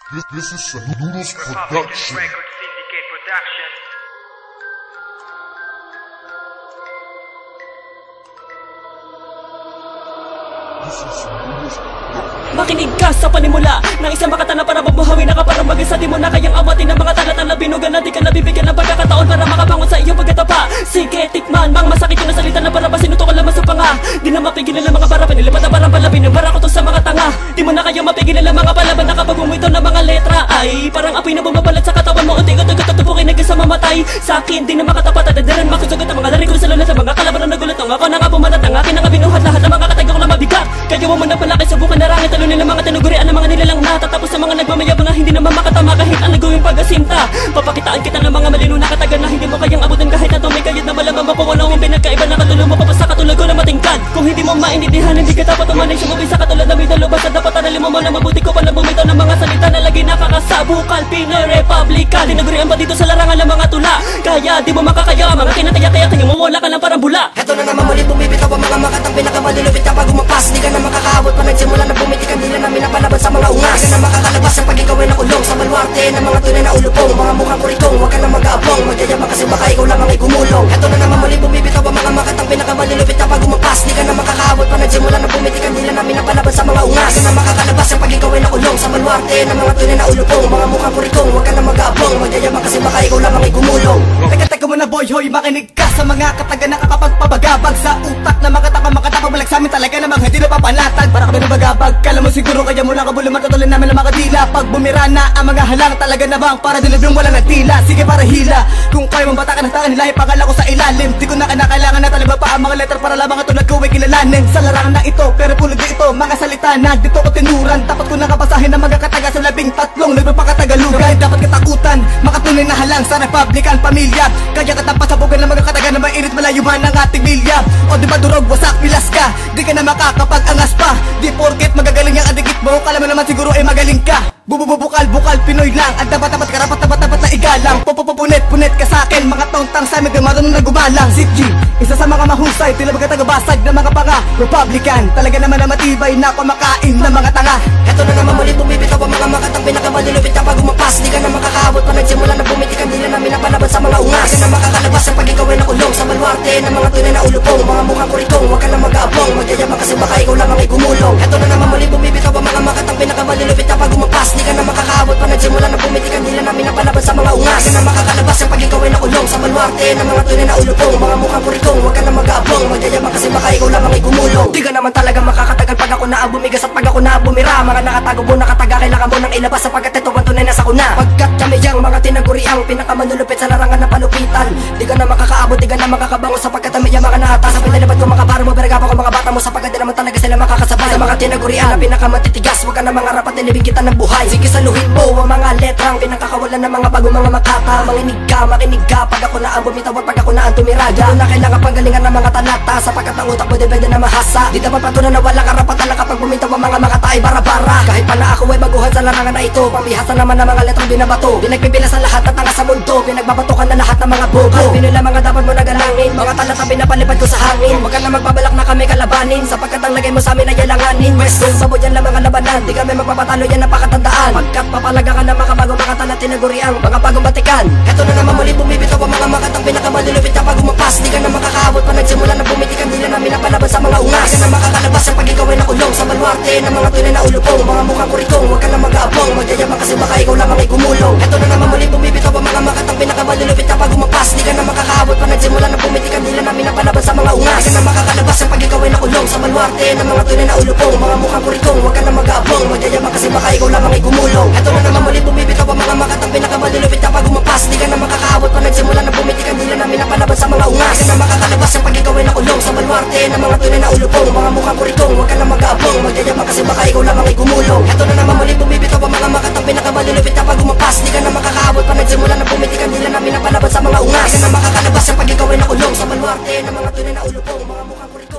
This is a Noodles Republican production. Record Syndicate Production. This is a Noodles production. Makinig ka sa panimula ng isang makatana para mabuhawi na ka para mag-isa. Di mo na kayang awatin ng mga tala-tala. Binugan na di ka nabibigyan ng pagkakataon para makabangon sa iyong pagkatapa. Sige, tikman, mang masakit yung nasalita na para ba sinuto ka lamang sa panga. Di na mapigilan ng mga barapan, nilipat na parang palabin ng bara ko to sa mga tanga. Di mo na kayang mapigilan ng mga palaban na kapag bumito ng mga letra ay parang apoy na bumabalat sa katawan mo. Unti-unti tutupukin naging sa mamatay. Sa akin, di na makatapat at dadaran makusagot ang mga lari ko sa lulat. Sa mga kalaban na nagulat ang ako na nga bumanat ang akin na nga binuhat lahat ng mga katagong na mabigat. Kaya mo na palaki sa bukan na rangit. Talunin ng mga tinugurian ng mga nilalang natatapos sa mga nagmamayabang na hindi naman makatama kahit ang nagawing pag-asinta. Papakitaan kita ng mga malino na katagan na hindi mo kayang abutin kahit na tumikayat na malaman mo kung ano ang pinagkaiba na katulong mo pa sa katulad ko na matingkad. Kung hindi mo maintindihan, hindi ka dapat umanay sumabay sa katulad na may dalo. Basta dapat aralin mo na mabuti ko pala bumitaw ng mga salita na lagi nakakasabukal. Pinoy Republican, tinagurian ba dito sa larangan ng mga tula? Kaya di mo makakaya, mga kinataya-kaya tingin mo wala ka lang parang bula. Heto na naman muli bumibitaw ang mga makatang pinakamalulupit kapag umapas. Di ka na makakaabot pa nagsimula na pumitik ang dila namin napalaban sa mga ungas. Di ka na makakalabas sa pag ikaw ay nakulong sa baluarte ng mga tunay na ulupong. Mga mukhang kurikong, huwag ka na mag-aabong. Magyayabang kasi baka ikaw lamang ay gumulong. Heto na naman muli bumibitaw ang mga makatang pinakamalulupit kapag umapas. Di ka na makakaabot pa nagsimula na pumitik ang dila namin napalaban sa mga ungas. Di ka na makakalabas sa pag ikaw ay nakulong sa baluarte ng mga tunay na ulupong. Mga mukhang kurikong, huwag ka na mag-aabong. Magyayabang kasi baka ikaw lamang ay gumulong. Teka muna boy, hoy, makinig ka sa mga kataga na kakapagpabagabag sa utak na makatapang balag sa amin talaga namang hindi napapanatag. Para kami nabagabag, kala mo siguro kaya mula kabuluman tutuloy namin ang mga dila. Pag bumira na ang mga halang talaga namang para dilibrong wala nagtila. Sige para hila, kung kaya mong batakan ng tangan nila ipakala ko sa ilalim. Di ko na kinakailangan na talaga pa ang mga letter para lamang tulad ko ay kilalanin. Sa larangan na ito, pero pulog ito, mga salita na dito ko tinuran. Dapat ko nakapasahin ng mga kataga sa 13 nagpapakatagalugan. Dapat katakutan, makatunay na halang sa Republican pamilya. Kaya katapasabugan ng mga kataga na mainit malayuman ng ating milya. O di ba durog, wasak, pilas ka, di ka na makakapag-angas pa. Di porket magagaling ang adigit mo, kala mo naman siguro ay magaling ka. Bukal, Pinoy lang. At dapat karapat na igalang. Punet ka sa akin, mga tongtang sa amin, di marunong na gumalang. Si G, isa sa mga mahusay, tila baga tagabasag ng mga panga Republican, talaga naman na matibay na kumakain ng mga tanga. Heto na naman muli bumibitaw ang mga makatang pinakamalulupit kapag umapas. Di ka na makakaabot pa nagsimula na pumitik ang dila namin napalaban sa mga ungas. Di ka na makakalabas sa pag ikaw ay nakulong sa baluarte ng mga tunay na ulupong. Mga mukhang kurikong, huwag ka na mag-aabong. Magyayabang kasi baka ikaw lamang ay gumulong. Heto na naman muli bumibitaw ang mga makatang pinakamalulupit kapag umapas. Di ka na makakaabot pa nagsimula na pumitik ang dila namin napalaban sa mga ungas. Di ka na makakalabas sa pag ikaw ay nakulong sa baluarte ng mga tunay na ulupong. Mga mukhang kurikong, huwag ka na mag-aabong. Magyayabang kasi baka ikaw lamang ay gumulong. Di ka naman talaga makakatagal pag ako na bumigas at pag ako na bumira. Mga nakatago mo nakataga, kailangan mo nang ilabas sapagkat ito ang tunay na sakuna. Pagkat kami yang mga tinaguriang pinakamanulupit sa larangan na palupitan. Di ka na makakaabot, di ka na makakabangon sapagkat kami yang mga naatas. Sa pinalibad ko makaparo mo, beragapa ko mga bata mo sapagkat di naman talaga sila makakasabay. Sa mga tinagurian na pinakamatitigas, huwag ka na mga rapat nilibig kita ng buhay. Sige saluhin mo ang mga letrang pinakakawalan ng mga bago mga makata. Makinig ka, pag ako na ang bumitawag, pag ako na ang tumiraga. Doon na kailangan panggalingan ng mga talata sapagkat ang utak mo depende na mahasa. Di dapat patunan na wala karapatan na kapag bumitaw ang mga makata ay bara-bara. Kahit pa na ako ay baguhan sa larangan na ito, pamihasa naman ng mga letrang binabato. Pinagpipila sa lahat ng tanga sa mundo, pinagbabatukan na lahat ng mga bobo. Pinoy lang mga dapat mo nagalangin, mga talata pinapalipad ko sa hangin. Huwag ka na magbabalak na kami kalabanin sapagkat ang lagay mo sa amin ay yalanganin. West Coast, sabo dyan lang mga labanan, di kami magpapatalo yan napakatandaan. Pagkat papalaga ka na mga bagong mga tala tinaguriang mga bagong batikan. Heto na naman muli bumibitaw ang mga makatang pinakamalulupit kapag umapas. Di ka na makakaabot pa nagsimula na pumitik ang dila namin napalaban sa mga ungas. Di ka na makakalabas sa pag ikaw ay nakulong sa baluarte ng mga tunay na ulupong. Mga mukhang kurikong, huwag ka na mag-aabong. Magyayabang kasi baka ikaw lamang ay gumulong. Heto na naman muli bumibitaw ang mga makatang pinakamalulupit kapag umapas. Di ka na makakaabot pa nagsimula na pumitik ang dila namin napalaban sa mga ungas. Di ka na makakalabas sa pag ikaw ay nakulong sa baluarte ng mga tunay na ulupong. Mga mukhang kurikong, huwag ka na mag-aabong. Magyayabang kasi baka ikaw lamang ay gumulong. Heto na naman muli bumibitaw ang mga makatang pinakamalulupit kapag umapas. Di ka na makakaabot pa nagsimula na pumitik ang dila namin napalaban sa mga ungas. Di ka na makakalabas sa pag ikaw ay nakulong sa baluarte ng mga tunay na ulupong. Mga mukhang kurikong, huwag ka na mag-aabong. Magyayabang kasi baka ikaw lamang ay gumulong. Heto na naman muli bumibitaw ang mga makatang pinakamalulupit kapag umapas. Di ka na makakaabot pa nagsimula na pumitik ang dila namin napalaban sa mga ungas. Di ka na makakalabas sa pag ikaw ay nakulong sa baluarte ng mga tunay na ulupong. Mga mukhang kurikong